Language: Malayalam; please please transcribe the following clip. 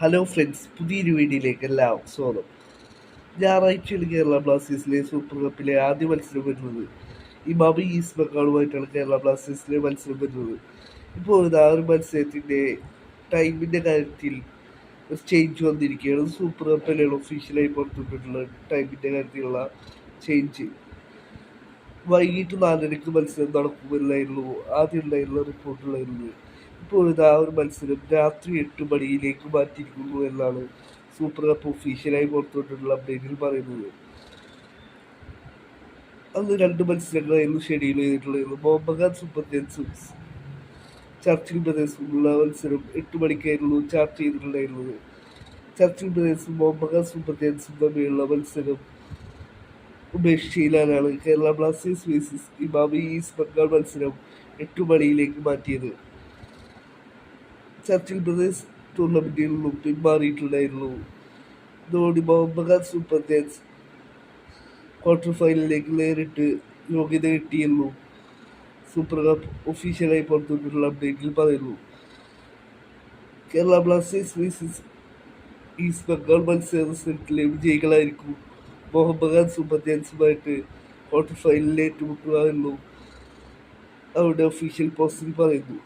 ഹലോ ഫ്രണ്ട്സ്, പുതിയൊരു വീഡിയോയിലേക്ക് എല്ലാവർക്കും സ്വാഗതം. ഞായറാഴ്ചയാണ് കേരള ബ്ലാസ്റ്റേഴ്സിലെ സൂപ്പർ കപ്പിലെ ആദ്യ മത്സരം വരുന്നത്. ഇമാമി ഈസ്റ്റ് ബംഗാളുമായിട്ടാണ് കേരള ബ്ലാസ്റ്റേഴ്സിലെ മത്സരം വരുന്നത്. ഇപ്പോൾ ആ ഒരു മത്സരത്തിൻ്റെ ടൈമിൻ്റെ കാര്യത്തിൽ ഒരു ചേഞ്ച് വന്നിരിക്കുകയാണ്. സൂപ്പർ കപ്പിലാണ് ഒഫീഷ്യലായി പുറത്തുവിട്ടിട്ടുള്ള ടൈമിൻ്റെ കാര്യത്തിലുള്ള ചേഞ്ച്. വൈകിട്ട് 4:30 മത്സരം നടക്കുമെന്നായിരുന്നു ആദ്യം ഉണ്ടായിരുന്ന റിപ്പോർട്ടുണ്ടായിരുന്നത്. ഇപ്പോൾ ആ ഒരു മത്സരം രാത്രി 8 മണിയിലേക്ക് മാറ്റിയിരിക്കുന്നു എന്നാണ് സൂപ്പർ കപ്പ് ഒഫീഷ്യലായി പുറത്തുവിട്ടിട്ടുള്ള അപ്ഡേറ്റിൽ പറയുന്നത്. അന്ന് 2 മത്സരങ്ങളായിരുന്നു ഷെഡ്യൂൾ ചെയ്തിട്ടുള്ളത്. മോഹൻബഗാൻ സൂപ്പർ ജയൻസും ചർച്ചിൽ ബ്രദേഴ്സുമുള്ള മത്സരം 8 മണിക്കായിരുന്നു ചാർട്ട് ചെയ്തിട്ടുണ്ടായിരുന്നത്. ചർച്ചിൽ ബ്രദേഴ്സും മോഹൻബഗാൻ സൂപ്പർ ജയൻസും തമ്മിലുള്ള മത്സരം ഉപേക്ഷിച്ചാണ് Kerala Blasters versus Emami East Bengal മത്സരം 8 മണിയിലേക്ക് മാറ്റിയത്. ചർച്ചിൽ ബ്രദേഴ്സ് ടൂർണമെന്റിൽ നിന്നും പിന്മാറിയിട്ടുണ്ടായിരുന്നു. ഇതോടെ മോഹൻബഗാൻ സൂപ്പർ ജയൻസ് ക്വാർട്ടർ ഫൈനലിലേക്ക് നേരിട്ട് യോഗ്യത കിട്ടിയെന്നു സൂപ്പർ കപ്പ് ഒഫീഷ്യലായി പുറത്തുവിട്ടുള്ള അപ്ഡേറ്റിൽ പറയുന്നു. Kerala Blasters versus east Bengal മത്സര റിസൾട്ടിലെ വിജയികളായിരിക്കും മോഹൻബഗാൻ സൂപ്പർ ജയൻസുമായിട്ട് ക്വാർട്ടർ ഫൈനലിൽ ഏറ്റുമുട്ടുക എന്നും അവരുടെ ഒഫീഷ്യൽ പോസ്റ്റിൽ പറയുന്നു.